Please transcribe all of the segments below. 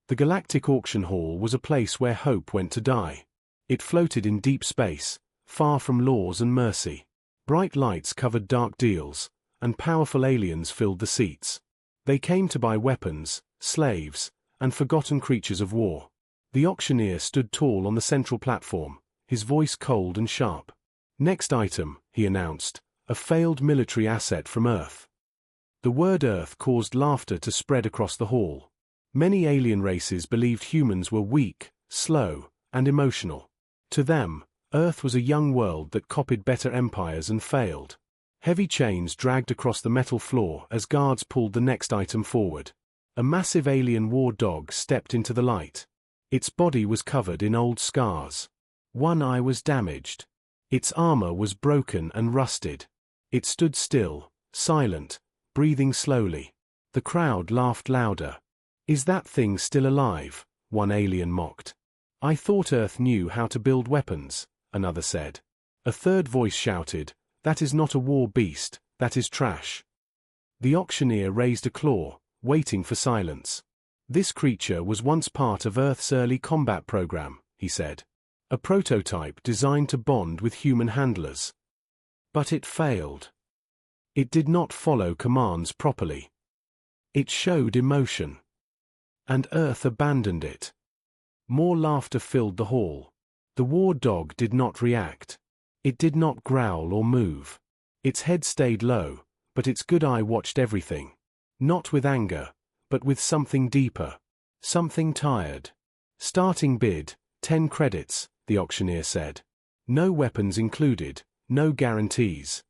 The Galactic Auction Hall was a place where hope went to die. It floated in deep space, far from laws and mercy. Bright lights covered dark deals, and powerful aliens filled the seats. They came to buy weapons, slaves, and forgotten creatures of war. The auctioneer stood tall on the central platform, his voice cold and sharp. "Next item," he announced, "a failed military asset from Earth." The word Earth caused laughter to spread across the hall. Many alien races believed humans were weak, slow, and emotional. To them, Earth was a young world that copied better empires and failed. Heavy chains dragged across the metal floor as guards pulled the next item forward. A massive alien war dog stepped into the light. Its body was covered in old scars. One eye was damaged. Its armor was broken and rusted. It stood still, silent, breathing slowly. The crowd laughed louder. "Is that thing still alive?" one alien mocked. "I thought Earth knew how to build weapons," another said. A third voice shouted, "That is not a war beast, that is trash." The auctioneer raised a claw, waiting for silence. "This creature was once part of Earth's early combat program," he said. "A prototype designed to bond with human handlers. But it failed. It did not follow commands properly. It showed emotion. And Earth abandoned it." More laughter filled the hall. The war dog did not react. It did not growl or move. Its head stayed low, but its good eye watched everything. Not with anger, but with something deeper. Something tired. "Starting bid, 10 credits, the auctioneer said. "No weapons included, no guarantees."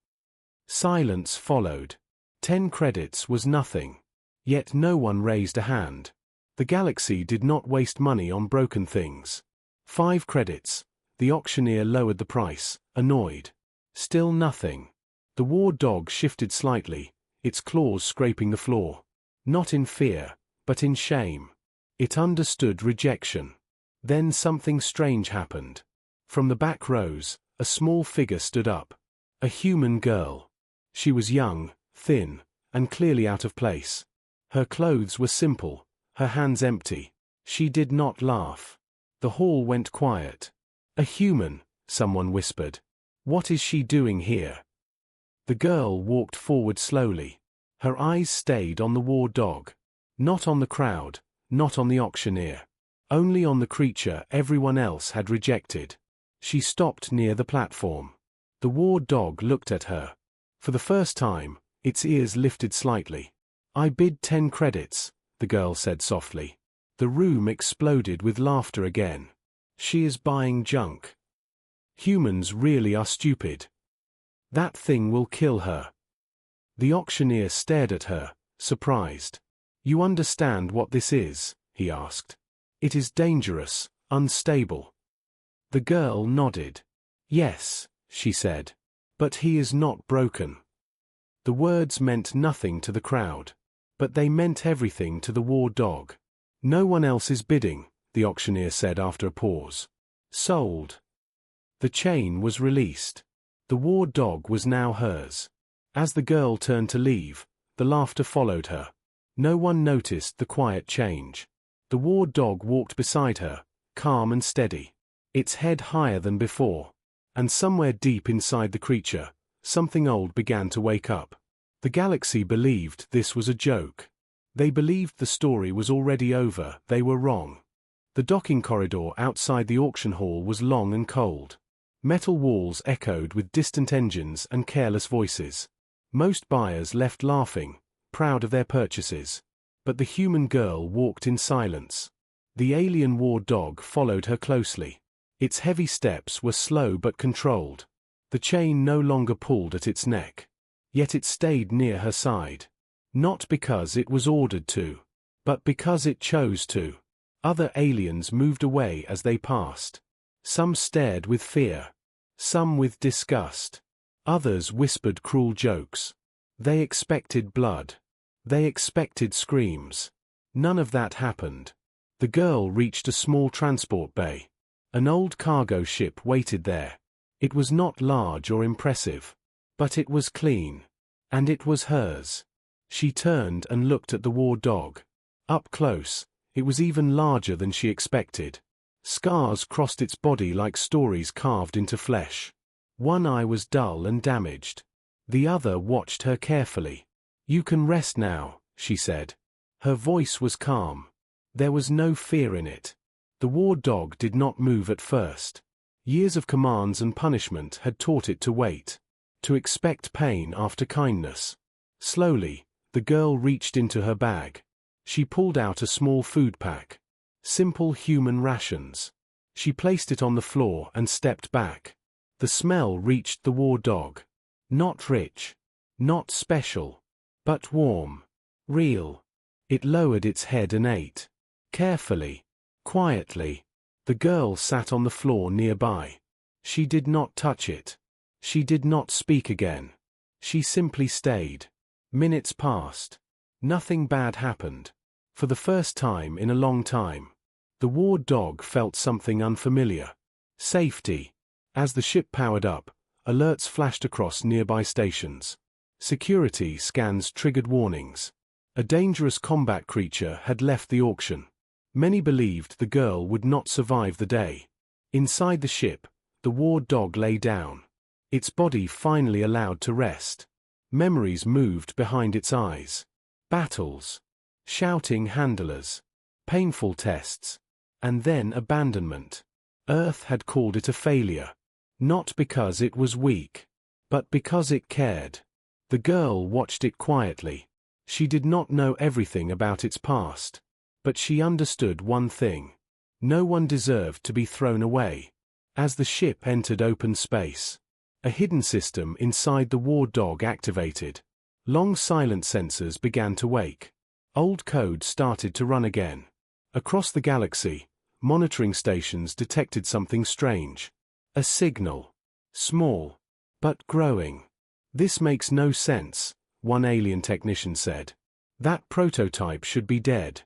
Silence followed. 10 credits was nothing. Yet no one raised a hand. The galaxy did not waste money on broken things. 5 credits. The auctioneer lowered the price, annoyed. Still nothing. The war dog shifted slightly, its claws scraping the floor. Not in fear, but in shame. It understood rejection. Then something strange happened. From the back rows, a small figure stood up. A human girl. She was young, thin, and clearly out of place. Her clothes were simple, her hands empty. She did not laugh. The hall went quiet. "A human," someone whispered. "What is she doing here?" The girl walked forward slowly. Her eyes stayed on the war dog. Not on the crowd, not on the auctioneer. Only on the creature everyone else had rejected. She stopped near the platform. The war dog looked at her. For the first time, its ears lifted slightly. "I bid 10 credits," the girl said softly. The room exploded with laughter again. "She is buying junk. Humans really are stupid. That thing will kill her." The auctioneer stared at her, surprised. "You understand what this is?" he asked. "It is dangerous, unstable." The girl nodded. "Yes," she said. "But he is not broken." The words meant nothing to the crowd. But they meant everything to the war dog. "No one else is bidding," the auctioneer said after a pause. "Sold." The chain was released. The war dog was now hers. As the girl turned to leave, the laughter followed her. No one noticed the quiet change. The war dog walked beside her, calm and steady, its head higher than before. And somewhere deep inside the creature, something old began to wake up. The galaxy believed this was a joke. They believed the story was already over. They were wrong. The docking corridor outside the auction hall was long and cold. Metal walls echoed with distant engines and careless voices. Most buyers left laughing, proud of their purchases. But the human girl walked in silence. The alien war dog followed her closely. Its heavy steps were slow but controlled. The chain no longer pulled at its neck. Yet it stayed near her side. Not because it was ordered to, but because it chose to. Other aliens moved away as they passed. Some stared with fear. Some with disgust. Others whispered cruel jokes. They expected blood. They expected screams. None of that happened. The girl reached a small transport bay. An old cargo ship waited there. It was not large or impressive. But it was clean. And it was hers. She turned and looked at the war dog. Up close, It was even larger than she expected. Scars crossed its body like stories carved into flesh. One eye was dull and damaged. The other watched her carefully. "You can rest now," she said. Her voice was calm. There was no fear in it. The war dog did not move at first. Years of commands and punishment had taught it to wait, to expect pain after kindness. Slowly, the girl reached into her bag. She pulled out a small food pack. Simple human rations. She placed it on the floor and stepped back. The smell reached the war dog. Not rich, not special, but warm, real. It lowered its head and ate. Carefully, quietly. The girl sat on the floor nearby. She did not touch it. She did not speak again. She simply stayed. Minutes passed. Nothing bad happened. For the first time in a long time, the war dog felt something unfamiliar. Safety. As the ship powered up, alerts flashed across nearby stations. Security scans triggered warnings. A dangerous combat creature had left the auction. Many believed the girl would not survive the day. Inside the ship, the war dog lay down. Its body finally allowed to rest. Memories moved behind its eyes. Battles. Shouting handlers. Painful tests. And then abandonment. Earth had called it a failure. Not because it was weak, but because it cared. The girl watched it quietly. She did not know everything about its past. But she understood one thing. No one deserved to be thrown away. As the ship entered open space, a hidden system inside the war dog activated. Long silent sensors began to wake. Old code started to run again. Across the galaxy, monitoring stations detected something strange. A signal. Small, but growing. "This makes no sense," one alien technician said. "That prototype should be dead."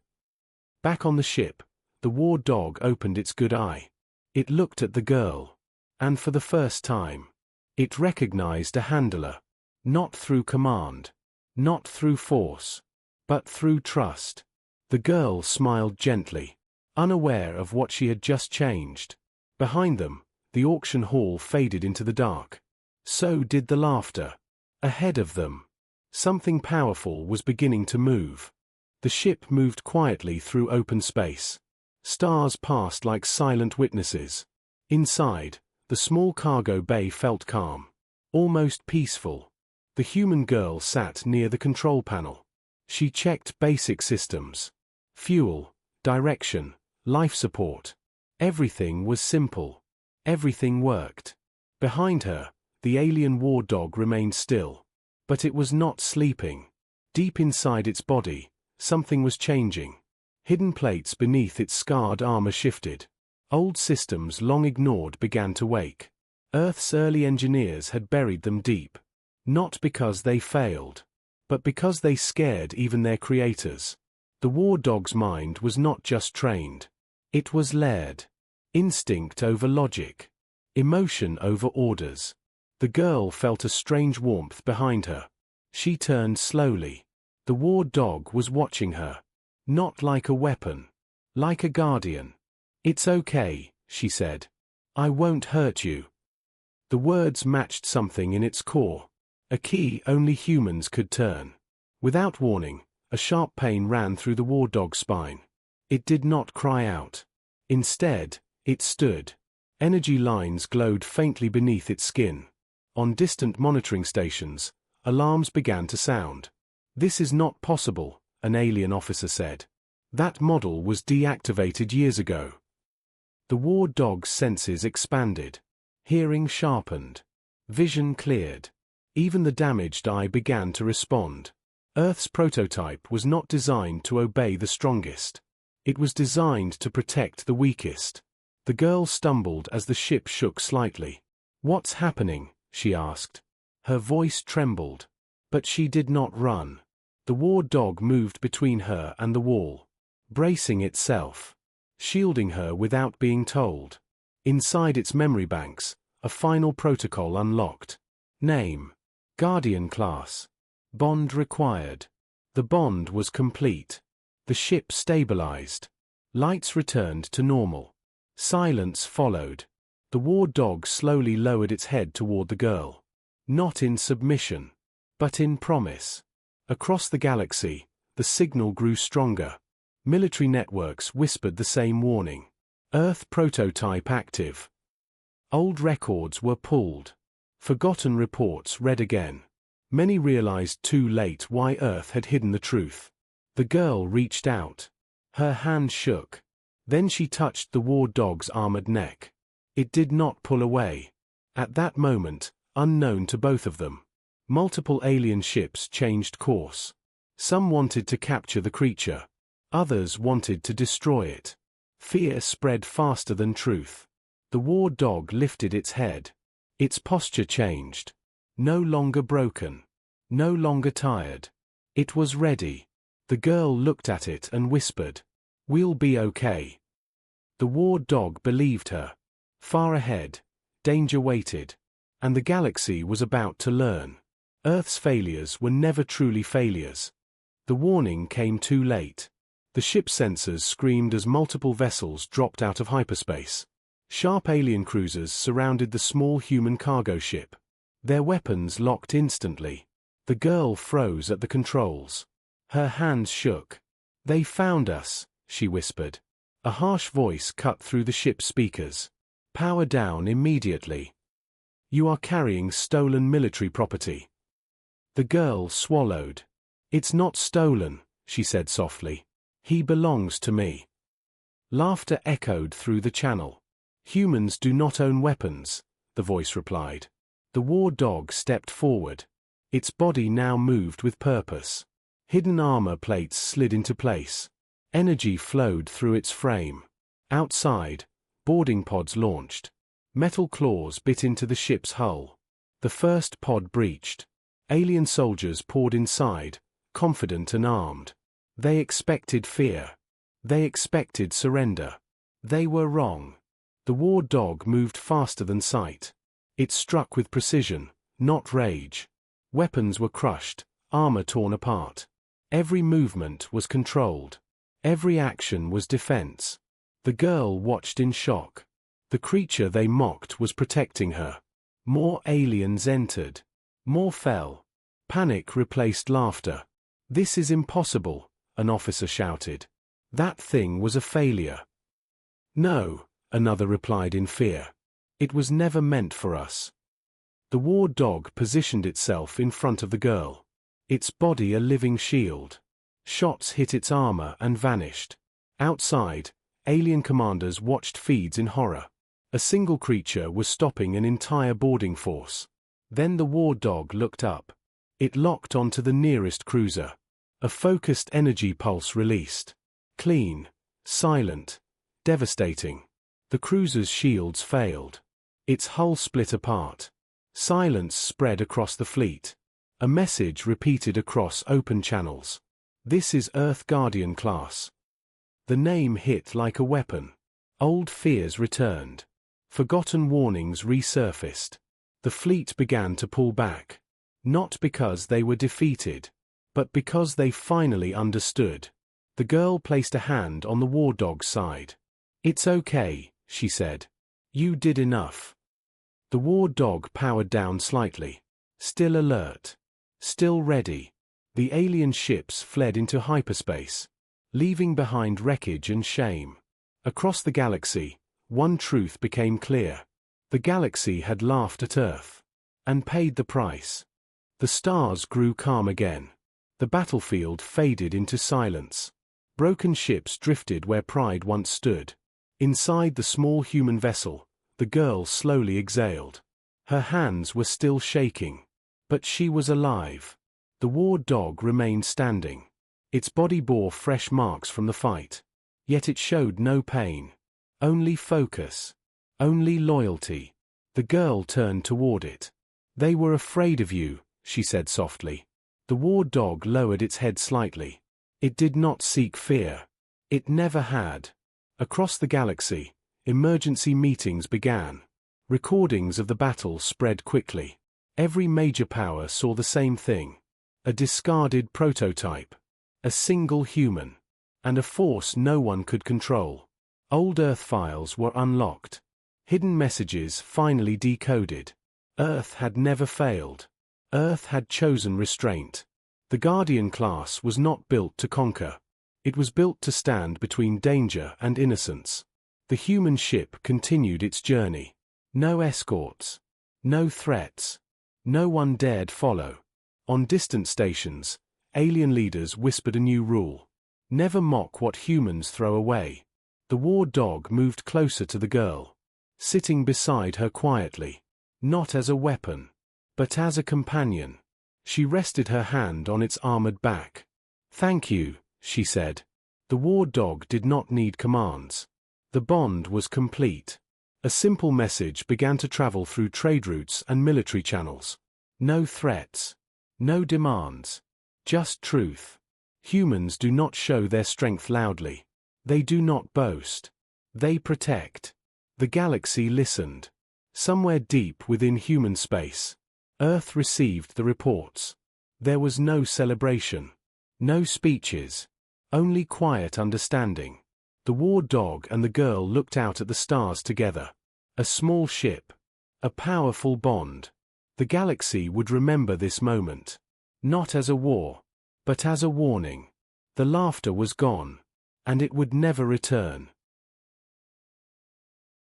Back on the ship, the war dog opened its good eye. It looked at the girl. And for the first time, it recognized a handler. Not through command. Not through force. But through trust. The girl smiled gently, unaware of what she had just changed. Behind them, the auction hall faded into the dark. So did the laughter. Ahead of them, something powerful was beginning to move. The ship moved quietly through open space. Stars passed like silent witnesses. Inside, the small cargo bay felt calm, almost peaceful. The human girl sat near the control panel. She checked basic systems. Fuel, direction, life support. Everything was simple. Everything worked. Behind her, the alien war dog remained still. But it was not sleeping. Deep inside its body, something was changing. Hidden plates beneath its scarred armor shifted. Old systems long ignored began to wake. Earth's early engineers had buried them deep. Not because they failed, but because they scared even their creators. The war dog's mind was not just trained. It was layered. Instinct over logic. Emotion over orders. The girl felt a strange warmth behind her. She turned slowly. The war dog was watching her. Not like a weapon. Like a guardian. "It's okay," she said. "I won't hurt you." The words matched something in its core. A key only humans could turn. Without warning, a sharp pain ran through the war dog's spine. It did not cry out. Instead, it stood. Energy lines glowed faintly beneath its skin. On distant monitoring stations, alarms began to sound. "This is not possible," an alien officer said. "That model was deactivated years ago." The war dog's senses expanded. Hearing sharpened. Vision cleared. Even the damaged eye began to respond. Earth's prototype was not designed to obey the strongest. It was designed to protect the weakest. The girl stumbled as the ship shook slightly. "What's happening?" she asked. Her voice trembled. But she did not run. The war dog moved between her and the wall, bracing itself, shielding her without being told. Inside its memory banks, a final protocol unlocked. Name. Guardian class. Bond required. The bond was complete. The ship stabilized. Lights returned to normal. Silence followed. The war dog slowly lowered its head toward the girl. Not in submission, but in promise. Across the galaxy, the signal grew stronger. Military networks whispered the same warning. Earth prototype active. Old records were pulled. Forgotten reports read again. Many realized too late why Earth had hidden the truth. The girl reached out. Her hand shook. Then she touched the war dog's armored neck. It did not pull away. At that moment, unknown to both of them, multiple alien ships changed course. Some wanted to capture the creature. Others wanted to destroy it. Fear spread faster than truth. The war dog lifted its head. Its posture changed. No longer broken. No longer tired. It was ready. The girl looked at it and whispered, "We'll be okay." The war dog believed her. Far ahead, danger waited. And the galaxy was about to learn. Earth's failures were never truly failures. The warning came too late. The ship's sensors screamed as multiple vessels dropped out of hyperspace. Sharp alien cruisers surrounded the small human cargo ship. Their weapons locked instantly. The girl froze at the controls. Her hands shook. "They found us," she whispered. A harsh voice cut through the ship's speakers. "Power down immediately. You are carrying stolen military property." The girl swallowed. "It's not stolen," she said softly. "He belongs to me." Laughter echoed through the channel. "Humans do not own weapons," the voice replied. The war dog stepped forward. Its body now moved with purpose. Hidden armor plates slid into place. Energy flowed through its frame. Outside, boarding pods launched. Metal claws bit into the ship's hull. The first pod breached. Alien soldiers poured inside, confident and armed. They expected fear. They expected surrender. They were wrong. The war dog moved faster than sight. It struck with precision, not rage. Weapons were crushed, armor torn apart. Every movement was controlled. Every action was defense. The girl watched in shock. The creature they mocked was protecting her. More aliens entered. More fell. Panic replaced laughter. "This is impossible," an officer shouted. "That thing was a failure." "No," another replied in fear. "It was never meant for us." The war dog positioned itself in front of the girl. Its body a living shield. Shots hit its armor and vanished. Outside, alien commanders watched feeds in horror. A single creature was stopping an entire boarding force. Then the war dog looked up. It locked onto the nearest cruiser. A focused energy pulse released. Clean, silent, devastating. The cruiser's shields failed. Its hull split apart. Silence spread across the fleet. A message repeated across open channels. "This is Earth Guardian class." The name hit like a weapon. Old fears returned. Forgotten warnings resurfaced. The fleet began to pull back. Not because they were defeated, but because they finally understood. The girl placed a hand on the war dog's side. "It's okay," she said. "You did enough." The war dog powered down slightly. Still alert. Still ready. The alien ships fled into hyperspace, leaving behind wreckage and shame. Across the galaxy, one truth became clear. The galaxy had laughed at Earth. And paid the price. The stars grew calm again. The battlefield faded into silence. Broken ships drifted where pride once stood. Inside the small human vessel, the girl slowly exhaled. Her hands were still shaking. But she was alive. The war dog remained standing. Its body bore fresh marks from the fight. Yet it showed no pain. Only focus. Only loyalty. The girl turned toward it. "They were afraid of you," she said softly. The war dog lowered its head slightly. It did not seek fear. It never had. Across the galaxy, emergency meetings began. Recordings of the battle spread quickly. Every major power saw the same thing. A discarded prototype. A single human. and a force no one could control. Old Earth files were unlocked. Hidden messages finally decoded. Earth had never failed. Earth had chosen restraint. The Guardian class was not built to conquer. It was built to stand between danger and innocence. The human ship continued its journey. No escorts. No threats. No one dared follow. On distant stations, alien leaders whispered a new rule. Never mock what humans throw away. The war dog moved closer to the girl, sitting beside her quietly. Not as a weapon, but as a companion. She rested her hand on its armored back. "Thank you," she said. The war dog did not need commands. The bond was complete. A simple message began to travel through trade routes and military channels. No threats. No demands. Just truth. Humans do not show their strength loudly. They do not boast. They protect. The galaxy listened. Somewhere deep within human space, Earth received the reports. There was no celebration. No speeches. Only quiet understanding. The war dog and the girl looked out at the stars together. A small ship. A powerful bond. The galaxy would remember this moment. Not as a war, but as a warning. The laughter was gone, and it would never return.